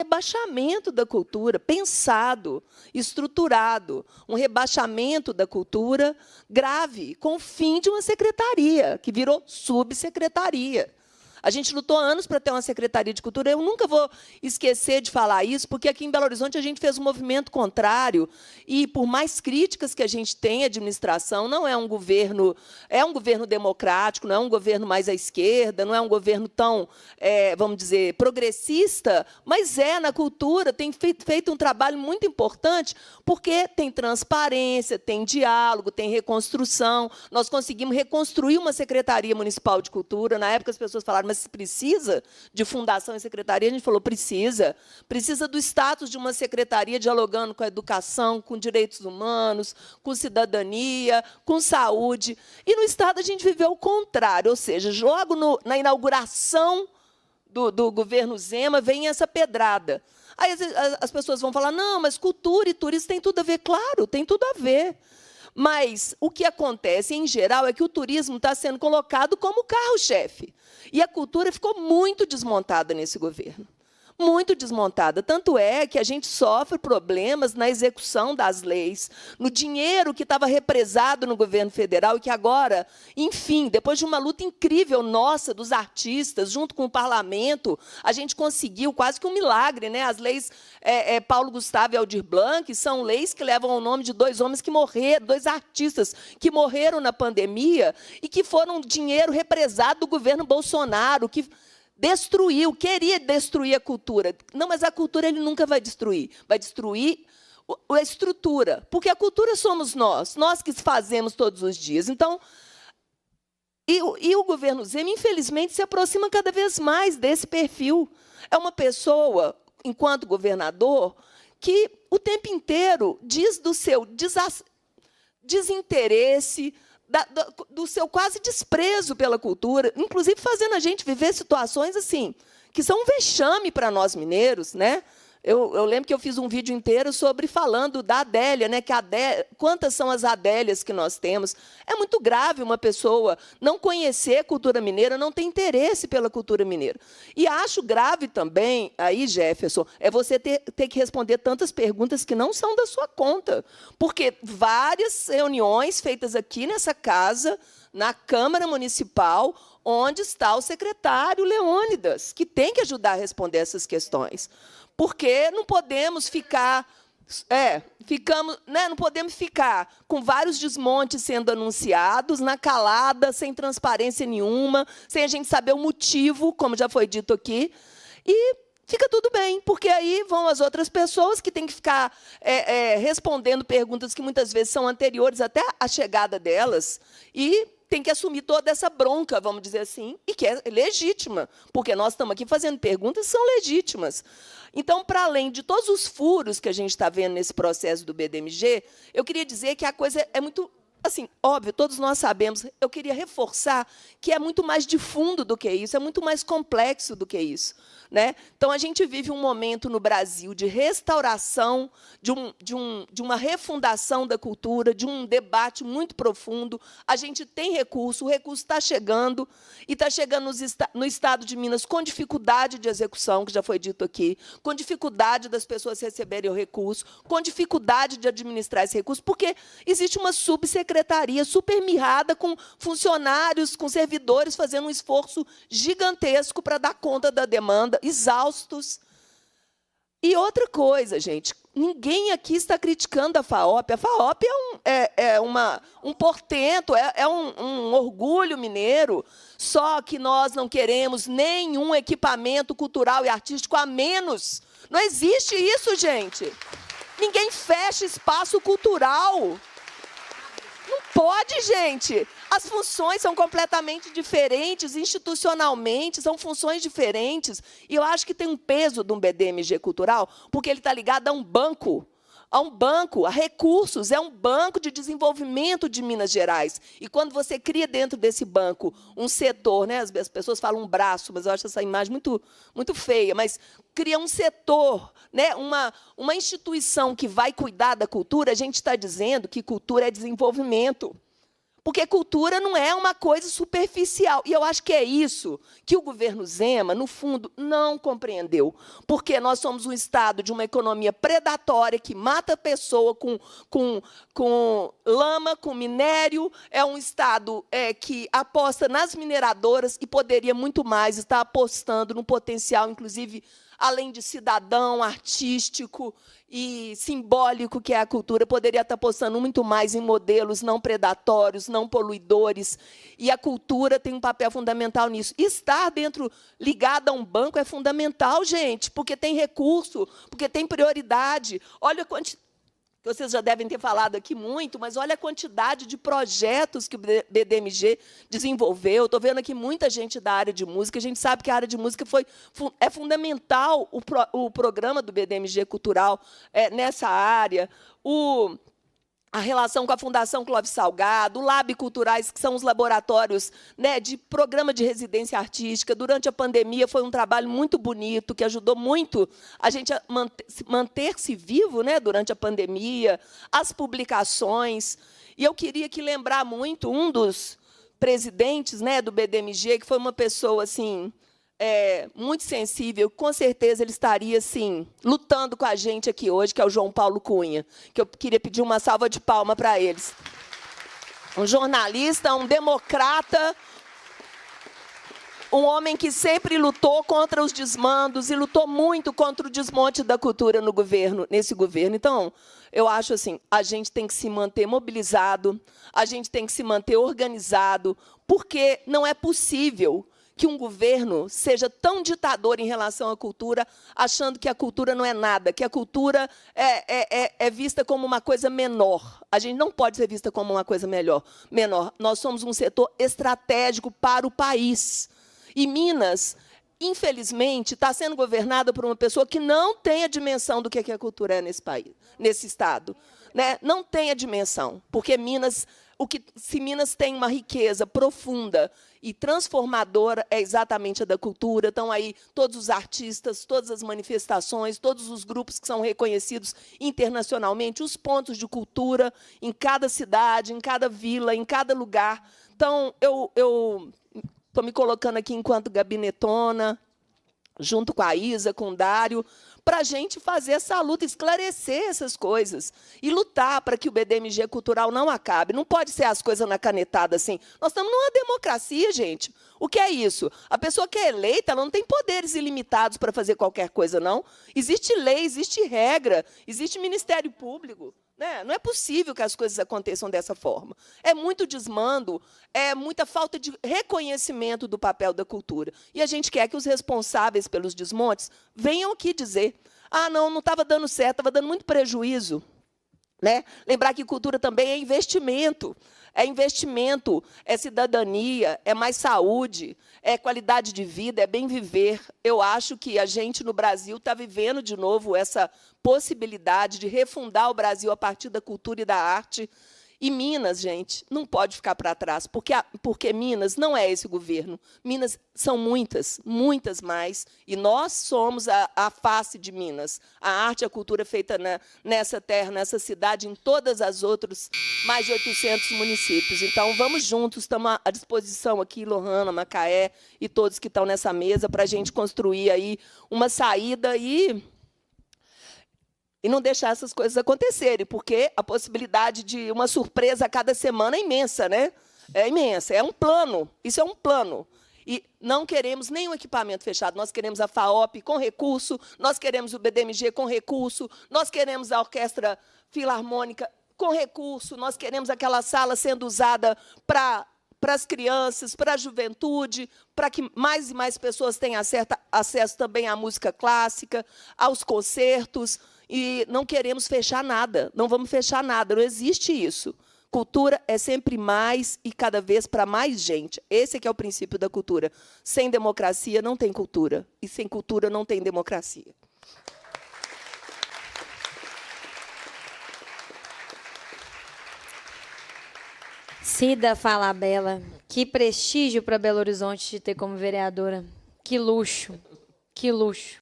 rebaixamento da cultura, pensado, estruturado, um rebaixamento da cultura grave, com o fim de uma secretaria, que virou subsecretaria. A gente lutou anos para ter uma Secretaria de Cultura. Eu nunca vou esquecer de falar isso, porque aqui em Belo Horizonte a gente fez um movimento contrário, e, por mais críticas que a gente tem à administração, não é um governo democrático, não é um governo mais à esquerda, não é um governo tão, vamos dizer, progressista, mas na cultura, tem feito um trabalho muito importante, porque tem transparência, tem diálogo, tem reconstrução. Nós conseguimos reconstruir uma Secretaria Municipal de Cultura. Na época, as pessoas falaram, mas precisa de fundação e secretaria? A gente falou, precisa. Precisa do status de uma secretaria dialogando com a educação, com direitos humanos, com cidadania, com saúde. E, no Estado, a gente viveu o contrário, ou seja, logo na inauguração do governo Zema, vem essa pedrada. Aí as pessoas vão falar, não, mas cultura e turismo tem tudo a ver. Claro, tem tudo a ver. Mas o que acontece, em geral, é que o turismo está sendo colocado como carro-chefe. E a cultura ficou muito desmontada nesse governo. Muito desmontada. Tanto é que a gente sofre problemas na execução das leis, no dinheiro que estava represado no governo federal e que agora, enfim, depois de uma luta incrível nossa, dos artistas, junto com o parlamento, a gente conseguiu quase que um milagre, né? As leis Paulo Gustavo e Aldir Blanc são leis que levam o nome de dois homens que morreram, dois artistas que morreram na pandemia e que foram dinheiro represado do governo Bolsonaro, que queria destruir a cultura. Não, mas a cultura ele nunca vai destruir. Vai destruir a estrutura, porque a cultura somos nós que fazemos todos os dias. Então, e o governo Zema, infelizmente, se aproxima cada vez mais desse perfil. É uma pessoa, enquanto governador, que o tempo inteiro diz do seu desinteresse, do seu quase desprezo pela cultura, inclusive fazendo a gente viver situações assim, que são um vexame para nós mineiros, né? Eu lembro que eu fiz um vídeo inteiro falando da Adélia, né? Quantas são as Adélias que nós temos. É muito grave uma pessoa não conhecer a cultura mineira, não ter interesse pela cultura mineira. E acho grave também, aí, Jefferson, você ter que responder tantas perguntas que não são da sua conta. Porque várias reuniões feitas aqui nessa casa, na Câmara Municipal, onde está o secretário Leônidas, que tem que ajudar a responder essas questões. Porque não podemos ficar, não podemos ficar com vários desmontes sendo anunciados, na calada, sem transparência nenhuma, sem a gente saber o motivo, como já foi dito aqui, e fica tudo bem, porque aí vão as outras pessoas que têm que ficar respondendo perguntas que muitas vezes são anteriores até à chegada delas, e tem que assumir toda essa bronca, vamos dizer assim, e que é legítima, porque nós estamos aqui fazendo perguntas que são legítimas. Então, para além de todos os furos que a gente está vendo nesse processo do BDMG, eu queria dizer que a coisa é muito, assim, óbvio, todos nós sabemos, eu queria reforçar que é muito mais de fundo do que isso, é muito mais complexo do que isso, né? Então, a gente vive um momento no Brasil de restauração, de uma refundação da cultura, de um debate muito profundo. A gente tem recurso, o recurso está chegando, e está chegando no Estado de Minas com dificuldade de execução, que já foi dito aqui, com dificuldade das pessoas receberem o recurso, com dificuldade de administrar esse recurso, porque existe uma subsecretaria super mirrada, com funcionários, com servidores, fazendo um esforço gigantesco para dar conta da demanda, exaustos. E outra coisa, gente, ninguém aqui está criticando a FAOP. A FAOP um portento, um orgulho mineiro, só que nós não queremos nenhum equipamento cultural e artístico a menos. Não existe isso, gente. Ninguém fecha espaço cultural. Não pode, gente. As funções são completamente diferentes, institucionalmente, são funções diferentes. E eu acho que tem um peso de um BDMG cultural, porque ele está ligado a um banco, a recursos, é um banco de desenvolvimento de Minas Gerais. E quando você cria dentro desse banco um setor, né, as pessoas falam um braço, mas eu acho essa imagem muito, muito feia, mas cria um setor, né, uma instituição que vai cuidar da cultura, a gente está dizendo que cultura é desenvolvimento. Porque cultura não é uma coisa superficial. E eu acho que é isso que o governo Zema, no fundo, não compreendeu. Porque nós somos um Estado de uma economia predatória que mata a pessoa com lama, com minério. É um Estado que aposta nas mineradoras e poderia muito mais estar apostando no potencial, inclusive, além de cidadão, artístico e simbólico, que é a cultura, poderia estar apostando muito mais em modelos não predatórios, não poluidores. E a cultura tem um papel fundamental nisso. Estar ligada a um banco é fundamental, gente, porque tem recurso, porque tem prioridade. Olha a quantidade. Vocês já devem ter falado aqui muito, mas olha a quantidade de projetos que o BDMG desenvolveu. Estou vendo aqui muita gente da área de música. A gente sabe que a área de música é fundamental, o programa do BDMG Cultural nessa área. A relação com a Fundação Clóvis Salgado, o Lab Culturais, que são os laboratórios, né, de programa de residência artística. Durante a pandemia foi um trabalho muito bonito, que ajudou muito a gente a manter-se vivo, né, durante a pandemia, as publicações. E eu queria aqui lembrar muito um dos presidentes, né, do BDMG, que foi uma pessoa assim, muito sensível, com certeza ele estaria assim, lutando com a gente aqui hoje, que é o João Paulo Cunha, que eu queria pedir uma salva de palmas para eles. Um jornalista, um democrata, um homem que sempre lutou contra os desmandos e lutou muito contra o desmonte da cultura no governo, nesse governo. Então, eu acho assim, a gente tem que se manter mobilizado, a gente tem que se manter organizado, porque não é possível que um governo seja tão ditador em relação à cultura, achando que a cultura não é nada, que a cultura é vista como uma coisa menor. A gente não pode ser vista como uma coisa menor. Nós somos um setor estratégico para o país. E Minas, infelizmente, está sendo governada por uma pessoa que não tem a dimensão do que a cultura é nesse país, nesse Estado. Né? Não tem a dimensão, porque Minas... Se Minas tem uma riqueza profunda e transformadora, é exatamente a da cultura. Estão aí todos os artistas, todas as manifestações, todos os grupos que são reconhecidos internacionalmente, os pontos de cultura em cada cidade, em cada vila, em cada lugar. Então, eu estou me colocando aqui enquanto gabinetona, junto com a Isa, com o Dário, para a gente fazer essa luta, esclarecer essas coisas e lutar para que o BDMG cultural não acabe. Não pode ser as coisas na canetada assim. Nós estamos numa democracia, gente. O que é isso? A pessoa que é eleita, ela não tem poderes ilimitados para fazer qualquer coisa, não. Existe lei, existe regra, existe Ministério Público. Né? Não é possível que as coisas aconteçam dessa forma. É muito desmando, é muita falta de reconhecimento do papel da cultura. E a gente quer que os responsáveis pelos desmontes venham aqui dizer: ah, não estava dando certo, estava dando muito prejuízo. Né? Lembrar que cultura também é investimento. É investimento, é cidadania, é mais saúde, é qualidade de vida, é bem viver. Eu acho que a gente, no Brasil, está vivendo de novo essa possibilidade de refundar o Brasil a partir da cultura e da arte. E Minas, gente, não pode ficar para trás, porque Minas não é esse governo. Minas são muitas, muitas mais, e nós somos a face de Minas. A arte e a cultura feita nessa terra, nessa cidade, em todas as outras mais de 800 municípios. Então, vamos juntos, estamos à disposição aqui, Lohana, Macaé e todos que estão nessa mesa, para a gente construir aí uma saída e não deixar essas coisas acontecerem, porque a possibilidade de uma surpresa a cada semana é imensa, né? É imensa, é um plano, isso é um plano. E não queremos nenhum equipamento fechado, nós queremos a FAOP com recurso, nós queremos o BDMG com recurso, nós queremos a Orquestra Filarmônica com recurso, nós queremos aquela sala sendo usada para as crianças, para a juventude, para que mais e mais pessoas tenham acesso também à música clássica, aos concertos. E não queremos fechar nada, não vamos fechar nada, não existe isso. Cultura é sempre mais e cada vez para mais gente. Esse é que é o princípio da cultura. Sem democracia não tem cultura, e sem cultura não tem democracia. Cida Falabella, que prestígio para Belo Horizonte te ter como vereadora. Que luxo, que luxo.